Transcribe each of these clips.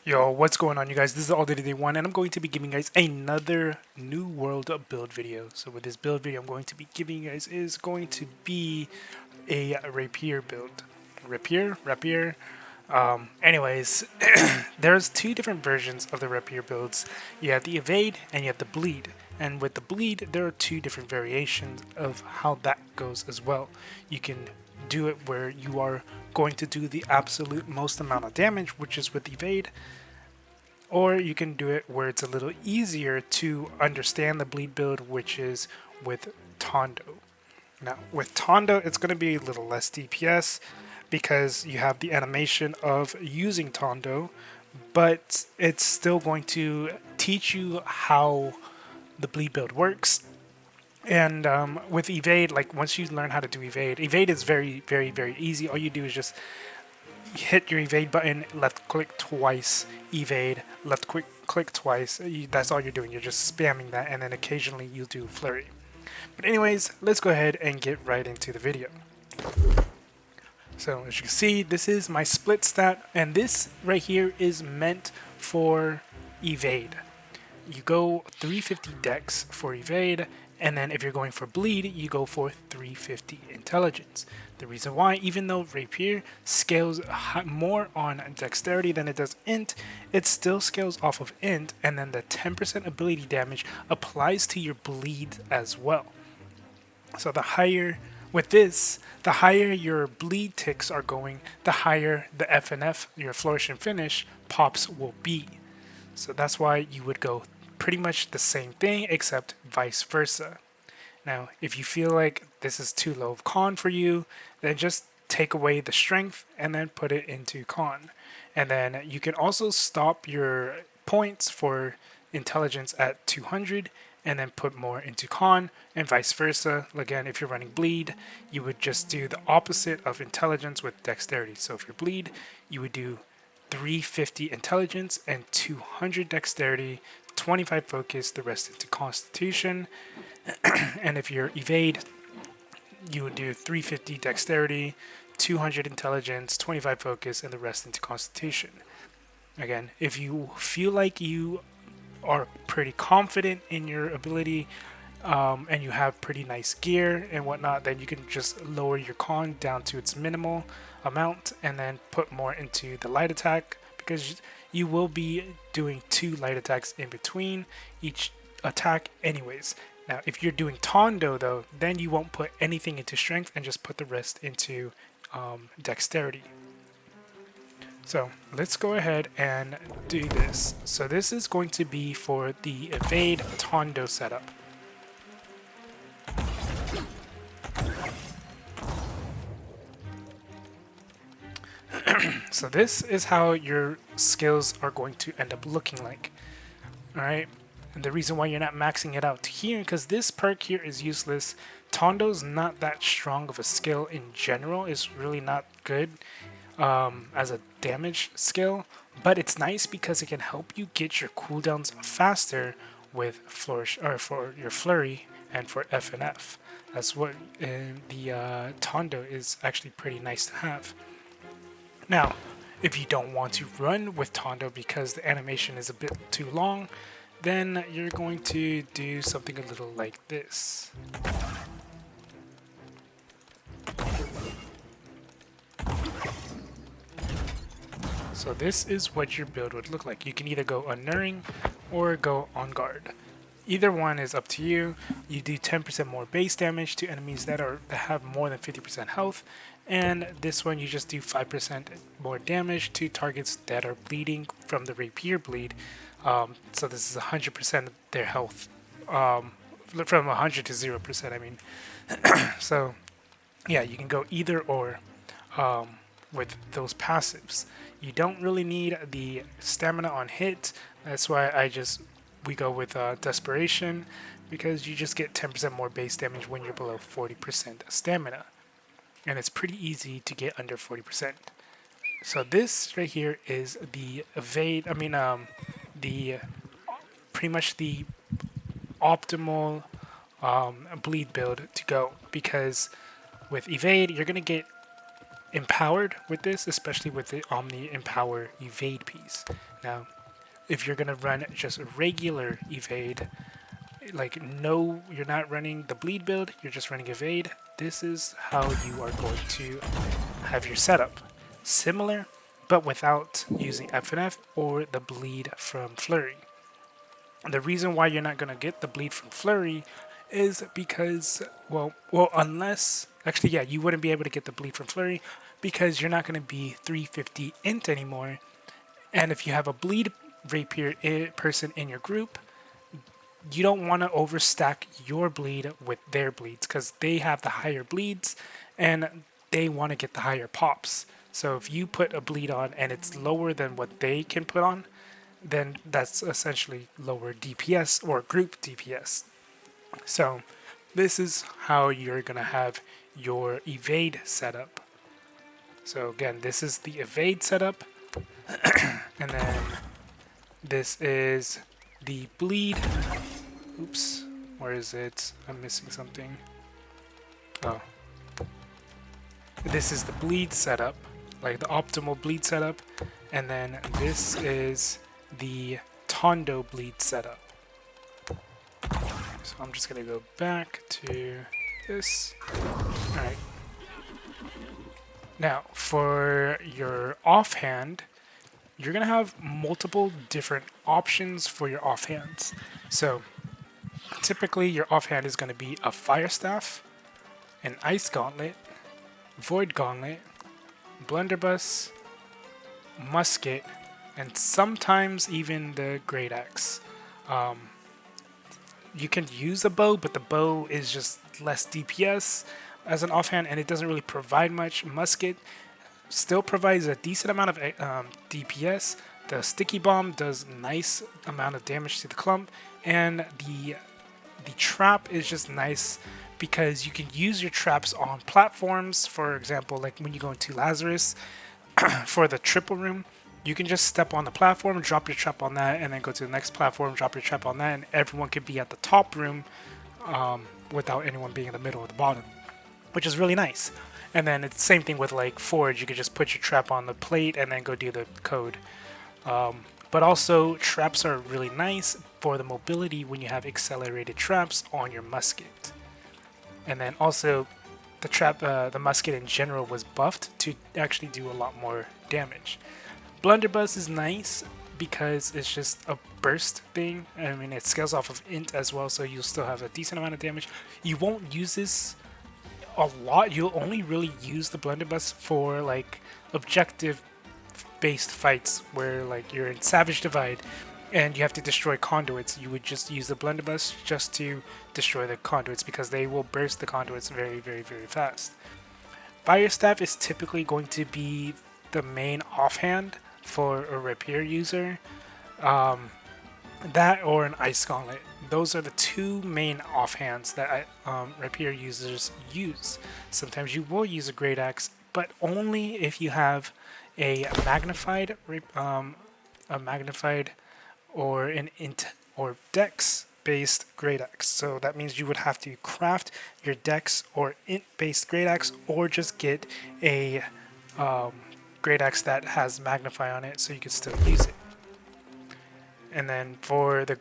Yo, what's going on, you guys? This is All Day 1, and I'm going to be giving you guys another New World build video. So with this build video I'm going to be giving you guys is going to be a Rapier build. Rapier. Anyways, there's two different versions of the Rapier builds. You have the Evade and you have the Bleed. And with the Bleed, there are two different variations of how that goes as well. You can do it where you are going to do the absolute most amount of damage, which is with Evade, or you can do it where it's a little easier to understand the Bleed build, which is with Tondo. Now, with Tondo, it's going to be a little less DPS because you have the animation of using Tondo, but it's still going to teach you how the Bleed build works. And with Evade, like once you learn how to do Evade is very, very, very easy. All you do is just hit your Evade button, left click twice, Evade, left click twice. That's all you're doing. You're just spamming that, and then occasionally you do Flurry. But anyways, let's go ahead and get right into the video. So as you can see, this is my split stat, and this right here is meant for Evade. You go 350 dex for Evade, and then if you're going for Bleed, you go for 350 intelligence. The reason why, even though Rapier scales more on dexterity than it does int, it still scales off of int, and then the 10% ability damage applies to your Bleed as well. So the higher, with this, the higher your Bleed ticks are going, the higher the FNF, your Flourish and Finish, pops will be. So that's why you would go pretty much the same thing, except vice versa. Now, if you feel like this is too low of con for you, then just take away the strength and then put it into con. And then you can also stop your points for intelligence at 200 and then put more into con, and vice versa. Again, if you're running Bleed, you would just do the opposite of intelligence with dexterity. So if you're Bleed, you would do 350 intelligence and 200 dexterity, 25 focus, the rest into constitution. And if you're Evade, you would do 350 dexterity, 200 intelligence, 25 focus, and the rest into constitution. Again, if you feel like you are pretty confident in your ability and you have pretty nice gear and whatnot, then you can just lower your con down to its minimal amount and then put more into the light attack, because you will be doing 2 light attacks in between each attack anyways. Now, if you're doing Tondo though, then you won't put anything into strength and just put the rest into dexterity. So let's go ahead and do this. So this is going to be for the Evade Tondo setup. So this is how your skills are going to end up looking like. Alright, and the reason why you're not maxing it out here, because this perk here is useless. Tondo's not that strong of a skill in general. It's really not good as a damage skill, but it's nice because it can help you get your cooldowns faster with Flourish, or for your Flurry and for FNF. That's what the Tondo is actually pretty nice to have. Now, if you don't want to run with Tondo because the animation is a bit too long, then you're going to do something a little like this. So this is what your build would look like. You can either go Unnerving or go On Guard. Either one is up to you. You do 10% more base damage to enemies that have more than 50% health, and this one you just do 5% more damage to targets that are bleeding from the Rapier bleed. So this is 100% of their health, from 100 to 0%. I mean, so yeah, you can go either or with those passives. You don't really need the stamina on hit. That's why we go with Desperation, because you just get 10% more base damage when you're below 40% stamina. And it's pretty easy to get under 40%. So this right here is the Evade, pretty much the optimal Bleed build to go, because with Evade, you're going to get empowered with this, especially with the Omni Empower Evade piece. Now, if you're gonna run just regular evade, like no, you're not running the bleed build, you're just running evade, this is how you are going to have your setup. Similar, but without using FNF or the bleed from Flurry. The reason why you're not going to get the bleed from Flurry is because, well, unless, actually, yeah, you wouldn't be able to get the bleed from Flurry because you're not going to be 350 int anymore. And if you have a bleed rapier person in your group, you don't want to overstack your bleed with their bleeds because they have the higher bleeds and they want to get the higher pops. So if you put a bleed on and it's lower than what they can put on, then that's essentially lower DPS or group DPS. So this is how you're going to have your evade setup. So again, this is the evade setup. And then this is the bleed. Oops, where is it? I'm missing something. Oh. This is the bleed setup, like the optimal bleed setup. And then this is the Tondo bleed setup. So I'm just gonna go back to this. Alright. Now, for your offhand, you're gonna have multiple different options for your offhands. So typically your offhand is gonna be a fire staff, an ice gauntlet, void gauntlet, blunderbuss, musket, and sometimes even the great axe. You can use a bow, but the bow is just less DPS as an offhand, and it doesn't really provide much. Musket still provides a decent amount of DPS. The sticky bomb does nice amount of damage to the clump, and the trap is just nice because you can use your traps on platforms. For example, like when you go into Lazarus for the triple room, you can just step on the platform, drop your trap on that, and then go to the next platform, drop your trap on that, and everyone can be at the top room without anyone being in the middle or the bottom, which is really nice. And then it's the same thing with like Forge. You could just put your trap on the plate and then go do the code. But also, traps are really nice for the mobility when you have accelerated traps on your musket. And then also, the musket in general was buffed to actually do a lot more damage. Blunderbuss is nice because it's just a burst thing. I mean, it scales off of int as well, so you'll still have a decent amount of damage. You won't use this a lot. You'll only really use the blunderbuss for like objective based fights where like you're in Savage Divide and you have to destroy conduits. You would just use the blunderbuss just to destroy the conduits because they will burst the conduits very, very, very fast. Fire Staff is typically going to be the main offhand for a Rapier user. That or an Ice Gauntlet. Those are the two main offhands that Rapier users use. Sometimes you will use a Great Axe, but only if you have a magnified or an int or dex based Great Axe. So that means you would have to craft your dex or int based Great Axe, or just get a Great Axe that has magnify on it so you can still use it. And then for the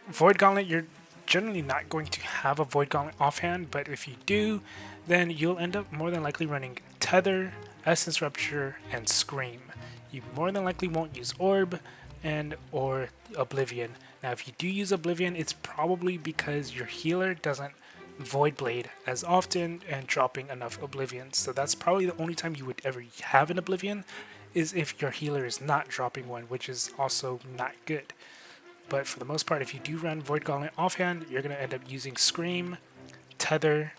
Void Gauntlet, you're generally not going to have a Void Gauntlet offhand, but if you do, then you'll end up more than likely running Tether, Essence Rupture, and Scream. You more than likely won't use Orb and or Oblivion. Now if you do use Oblivion, it's probably because your healer doesn't Void Blade as often and dropping enough Oblivions. So that's probably the only time you would ever have an Oblivion, is if your healer is not dropping one, which is also not good. But for the most part, if you do run Void Gauntlet offhand, you're going to end up using Scream, Tether,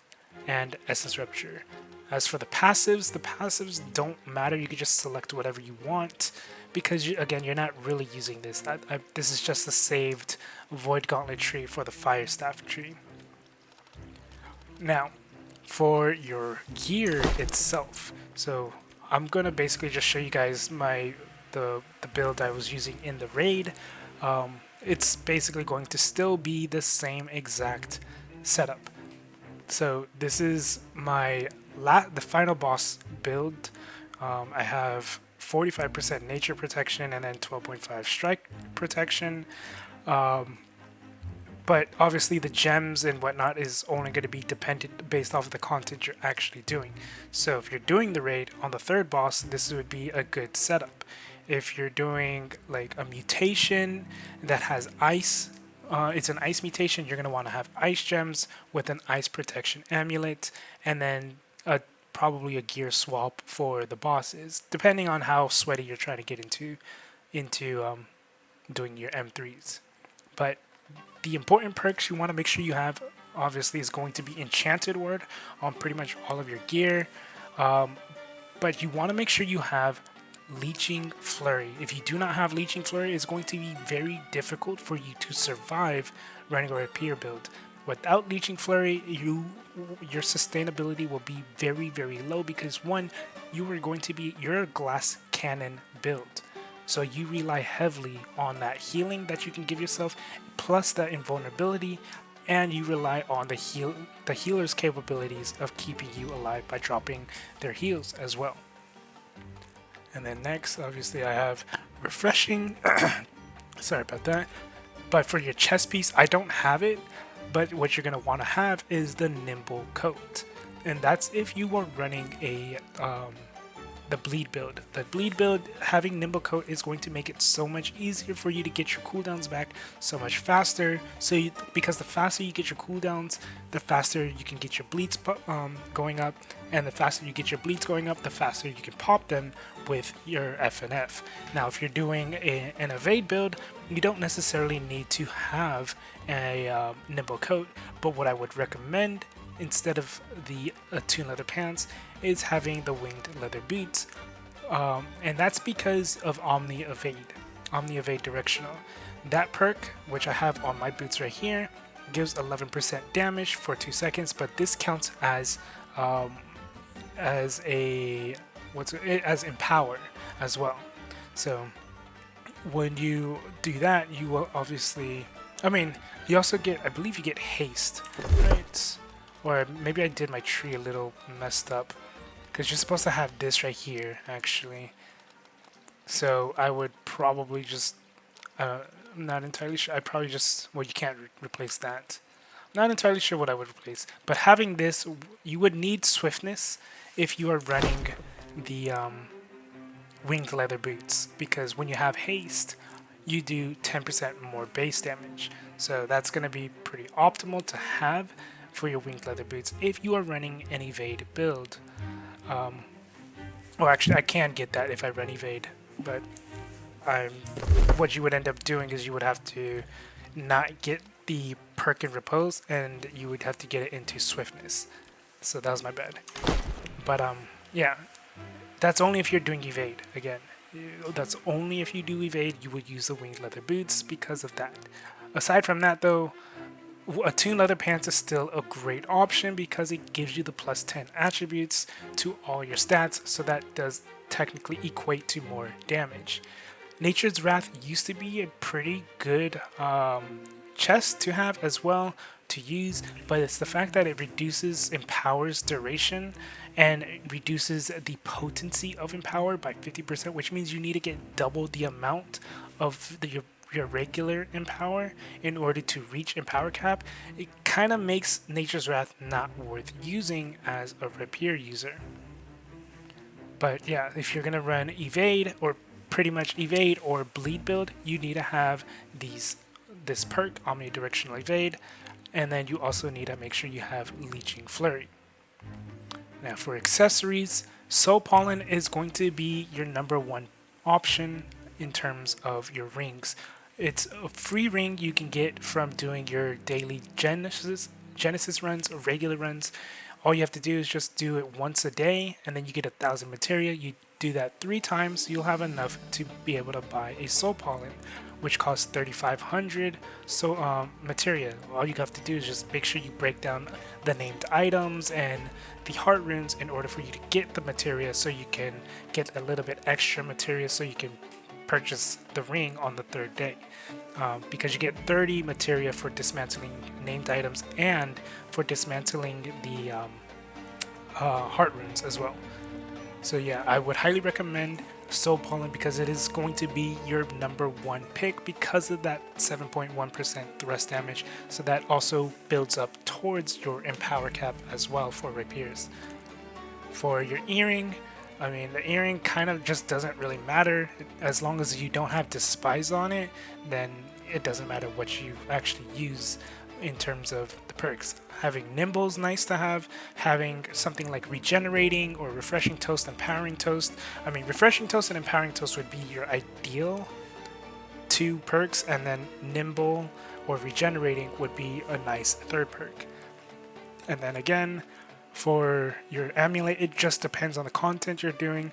and Essence Rupture. As for the passives don't matter. You can just select whatever you want because, again, you're not really using this. This is just a saved Void Gauntlet tree for the Fire Staff tree. Now, for your gear itself, so I'm gonna basically just show you guys the build I was using in the raid. It's basically going to still be the same exact setup. So this is the final boss build. I have 45% nature protection, and then 12.5 strike protection. But obviously the gems and whatnot is only going to be dependent based off of the content you're actually doing. So if you're doing the raid on the third boss, this would be a good setup. If you're doing like a mutation that has ice, it's an ice mutation, you're going to want to have ice gems with an ice protection amulet, and then probably a gear swap for the bosses, depending on how sweaty you're trying to get into doing your M3s. But the important perks you want to make sure you have, obviously, is going to be Enchanted Word on pretty much all of your gear. But you want to make sure you have Leeching Flurry. If you do not have Leeching Flurry, it's going to be very difficult for you to survive running a Rapier build. Without Leeching Flurry, your sustainability will be very, very low because one, you're a glass cannon build. So you rely heavily on that healing that you can give yourself, plus that invulnerability, and you rely on the healer's capabilities of keeping you alive by dropping their heals as well. And then next, obviously, I have Refreshing. Sorry about that. But for your chest piece, I don't have it, but what you're going to want to have is the Nimble Coat. And that's if you are running the bleed build. The bleed build, having Nimble Coat is going to make it so much easier for you to get your cooldowns back so much faster. Because the faster you get your cooldowns, the faster you can get your bleeds going up, and the faster you get your bleeds going up, the faster you can pop them with your FNF. Now, if you're doing an evade build, you don't necessarily need to have a Nimble Coat, but what I would recommend instead of the Aeternum leather pants is having the winged leather boots, and that's because of Omni Evade Directional. That perk, which I have on my boots right here, gives 11% damage for 2 seconds, but this counts as Empower as well. So when you do that, you will obviously, you also get, I believe you get haste, right? Or maybe I did my tree a little messed up, because you're supposed to have this right here, actually. So I would probably just, I'm not entirely sure. I probably just, well, you can't replace that. Not entirely sure what I would replace. But having this, you would need swiftness if you are running the winged leather boots, because when you have haste, you do 10% more base damage. So that's going to be pretty optimal to have for your winged leather boots if you are running an evade build. Or actually, I can get that if I run evade, but what you would end up doing is you would have to not get the perk in repose, and you would have to get it into swiftness. So that was my bad. But yeah, that's only if you're doing evade. Again, that's only if you do evade, you would use the winged leather boots because of that. Aside from that, though, Aeternum leather pants is still a great option because it gives you the plus 10 attributes to all your stats, so that does technically equate to more damage. Nature's Wrath used to be a pretty good chest to have as well to use, but it's the fact that it reduces Empower's duration and it reduces the potency of Empower by 50%, which means you need to get double the amount of your regular Empower in order to reach Empower cap. It kind of makes Nature's Wrath not worth using as a Rapier user. But yeah, if you're gonna run evade, or pretty much evade or bleed build, you need to have this perk, omnidirectional evade, and then you also need to make sure you have Leeching Flurry. Now for accessories, Soul Pollen is going to be your #1 option in terms of your rings. It's a free ring you can get from doing your daily Genesis runs or regular runs. All you have to do is just do it once a day, and then you get 1,000 materia. You do that 3 times, you'll have enough to be able to buy a Soul Pollen, which costs 3,500 materia. All you have to do is just make sure you break down the named items and the heart runes in order for you to get the materia, so you can get a little bit extra materia so you can purchase the ring on the 3rd day, because you get 30 materia for dismantling named items and for dismantling the heart runes as well. So yeah, I would highly recommend Soul Pollen because it is going to be your #1 pick because of that 7.1% thrust damage. So that also builds up towards your Empower cap as well for Rapiers. For your earring, I mean, the earring kind of just doesn't really matter. As long as you don't have Despise on it, then it doesn't matter what you actually use in terms of the perks. Having Nimble is nice to have. Having something like Regenerating or Refreshing Toast, Empowering Toast. I mean, Refreshing Toast and Empowering Toast would be your ideal 2 perks, and then Nimble or Regenerating would be a nice 3rd perk. And then again, for your amulet, it just depends on the content you're doing.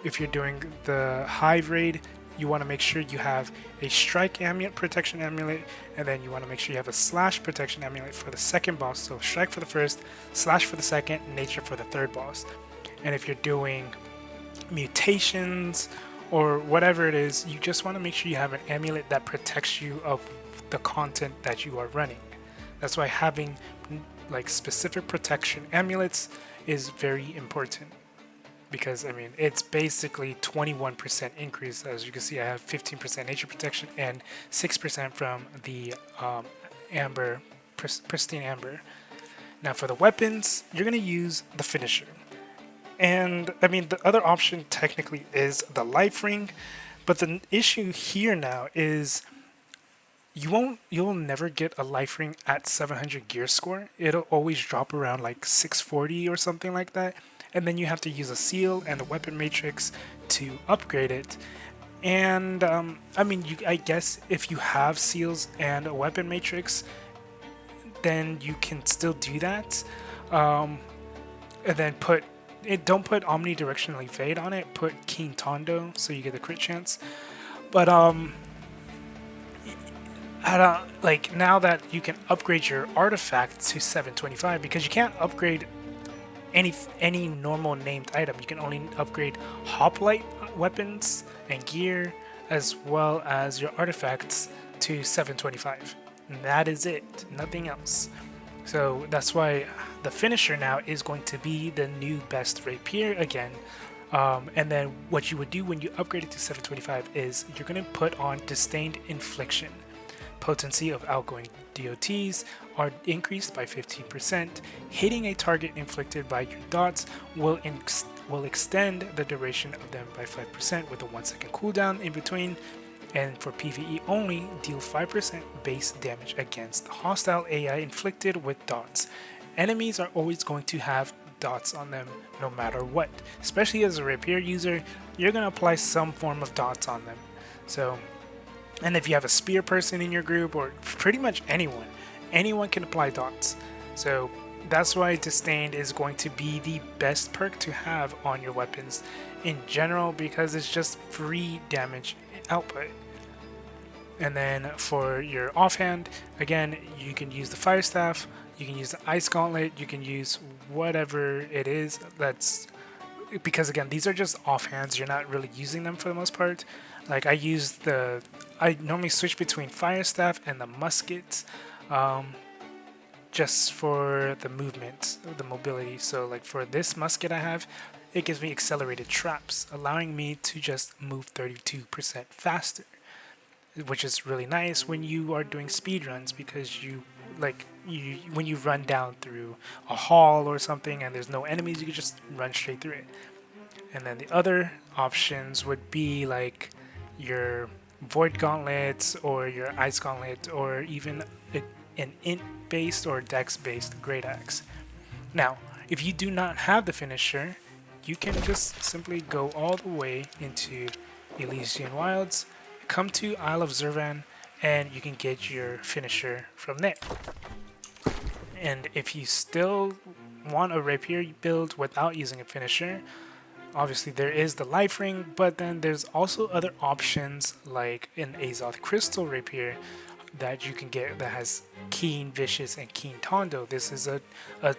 If you're doing the Hive raid, you want to make sure you have a Strike amulet, Protection amulet, and then you want to make sure you have a Slash protection amulet for the second boss. So Strike for the first, Slash for the second, Nature for the third boss. And if you're doing mutations or whatever it is, you just want to make sure you have an amulet that protects you of the content that you are running. That's why having like specific protection amulets is very important, because I mean it's basically 21% increase. As you can see, I have 15% nature protection and 6% from the amber, pristine amber. Now for the weapons, you're gonna use the finisher, and I mean the other option technically is the life ring, but the issue here now is you'll never get a life ring at 700 gear score. It'll always drop around like 640 or something like that, and then you have to use a seal and a weapon matrix to upgrade it. And I mean, I guess if you have seals and a weapon matrix, then you can still do that. And then don't put omnidirectional evade on it. Put Keen Tondo so you get the crit chance. But like now that you can upgrade your artifact to 725, because you can't upgrade any normal named item. You can only upgrade hoplite weapons and gear as well as your artifacts to 725. And that is it, nothing else. So that's why the finisher now is going to be the new best rapier again. And then what you would do when you upgrade it to 725 is you're going to put on Disdained Infliction. Potency of outgoing DOTs are increased by 15%. Hitting a target inflicted by your dots will extend the duration of them by 5% with a 1-second cooldown in between. And for PvE only, deal 5% base damage against hostile AI inflicted with dots. Enemies are always going to have dots on them no matter what. Especially as a rapier user, you're going to apply some form of dots on them. So, and if you have a spear person in your group, or pretty much anyone can apply dots. So that's why Disdained is going to be the best perk to have on your weapons in general, because it's just free damage output. And then for your offhand, again, you can use the fire staff, you can use the ice gauntlet, you can use whatever it is that's, because again, these are just offhands, you're not really using them for the most part. Like I normally switch between fire staff and the muskets, just for the movement, the mobility. So like for this musket I have, it gives me accelerated traps, allowing me to just move 32% faster, which is really nice when you are doing speed runs, because when you run down through a hall or something and there's no enemies, you can just run straight through it. And then the other options would be like your Void Gauntlets or your Ice Gauntlet, or even an int based or dex based Great Axe. Now if you do not have the finisher, you can just simply go all the way into Elysian Wilds, come to Isle of Zurvan, and you can get your finisher from there. And if you still want a rapier build without using a finisher, obviously there is the life ring, but then there's also other options like an Azoth Crystal Rapier that you can get that has Keen Vicious and Keen Tondo. This is a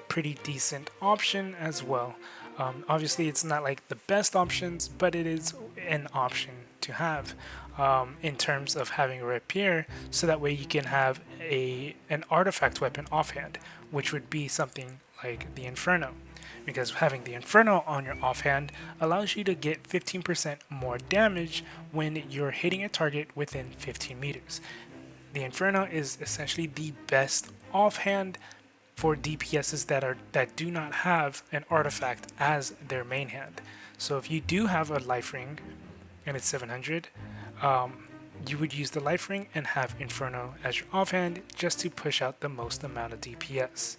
pretty decent option as well. Obviously it's not like the best options, but it is an option to have in terms of having a rapier, so that way you can have an artifact weapon offhand, which would be something like the Inferno. because having the Inferno on your offhand allows you to get 15% more damage when you're hitting a target within 15 meters. The Inferno is essentially the best offhand for DPSs that do not have an artifact as their main hand. So if you do have a life ring and it's 700, you would use the life ring and have Inferno as your offhand just to push out the most amount of DPS.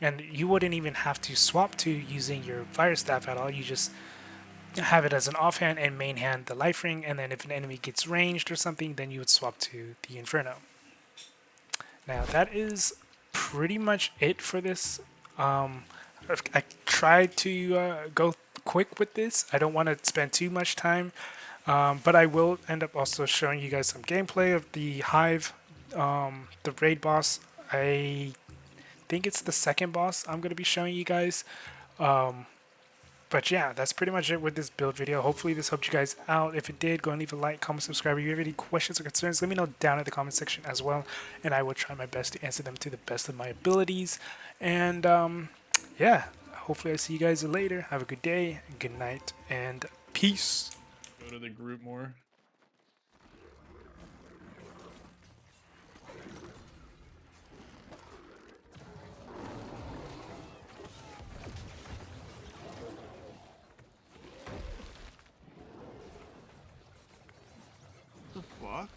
And you wouldn't even have to swap to using your fire staff at all. You just have it as an offhand and main hand the life ring, and then if an enemy gets ranged or something, then you would swap to the Inferno. Now that is pretty much it for this. I tried to go quick with this. I don't want to spend too much time, but I will end up also showing you guys some gameplay of the Hive, the raid boss. I think it's the second boss I'm going to be showing you guys. But yeah, that's pretty much it with this build video. Hopefully this helped you guys out. If it did, go and leave a like, comment, subscribe. If you have any questions or concerns, let me know down in the comment section as well, and I will try my best to answer them to the best of my abilities. And yeah, hopefully I see you guys later. Have a good day, good night, and peace. Go to the group more. The fuck?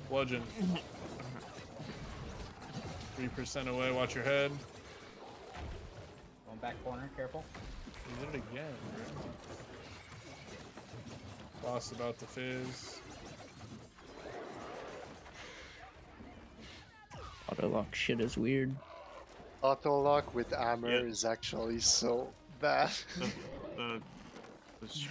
Bludgeon. 3% away, watch your head. Going back corner, careful. He did it again, bro. Boss about to fizz. Auto lock shit is weird. Auto lock with armor is actually so bad. The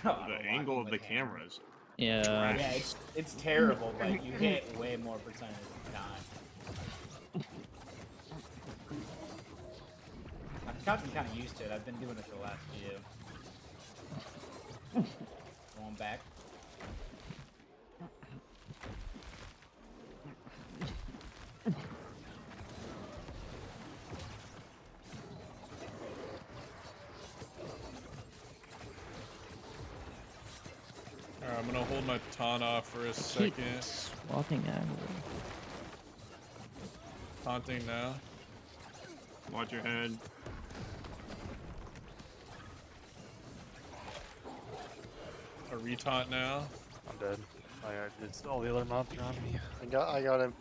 No, the angle of the cameras. Yeah. Yeah, it's terrible, but you hit way more percentage of the time. I've gotten kind of used to it. I've been doing it for the last few. Going back. Alright, I'm gonna hold my taunt off for a Keep second. swapping aggro. Taunting now. Watch your head. A retaunt now. I'm dead. It's all the other mobs are on me. I got him.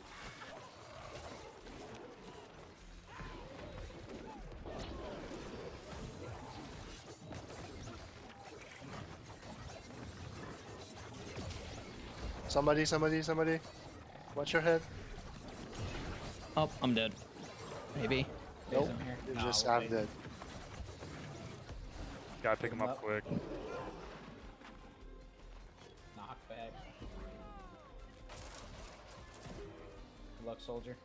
Somebody. Watch your head. Oh, I'm dead. Maybe. There's Nope. him here. You're No, just we'll half wait. dead. Gotta pick him up Up. quick. Knock back. Good luck, soldier.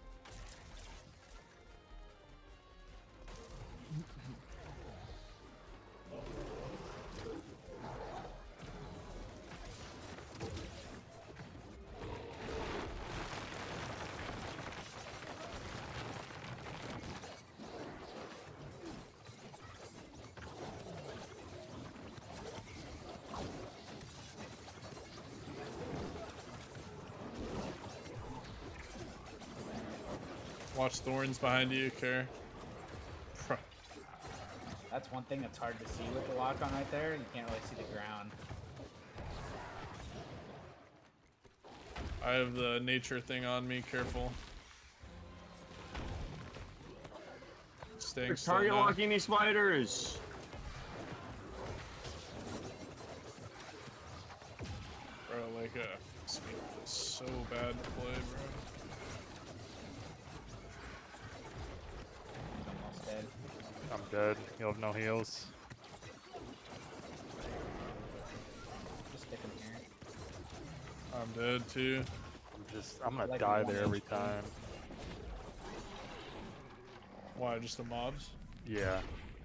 Watch thorns behind you, Kerr. That's one thing that's hard to see with the lock on right there. You can't really see the ground. I have the nature thing on me, careful. Staying They're still target now. locking these spiders. Bro, like this game feels so bad to play, bro. He's almost dead. I'm dead. You'll have no heals. Just stick him here. I'm dead too. I'm gonna Like die one there every HP. time. Why? Just the mobs? Yeah.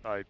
I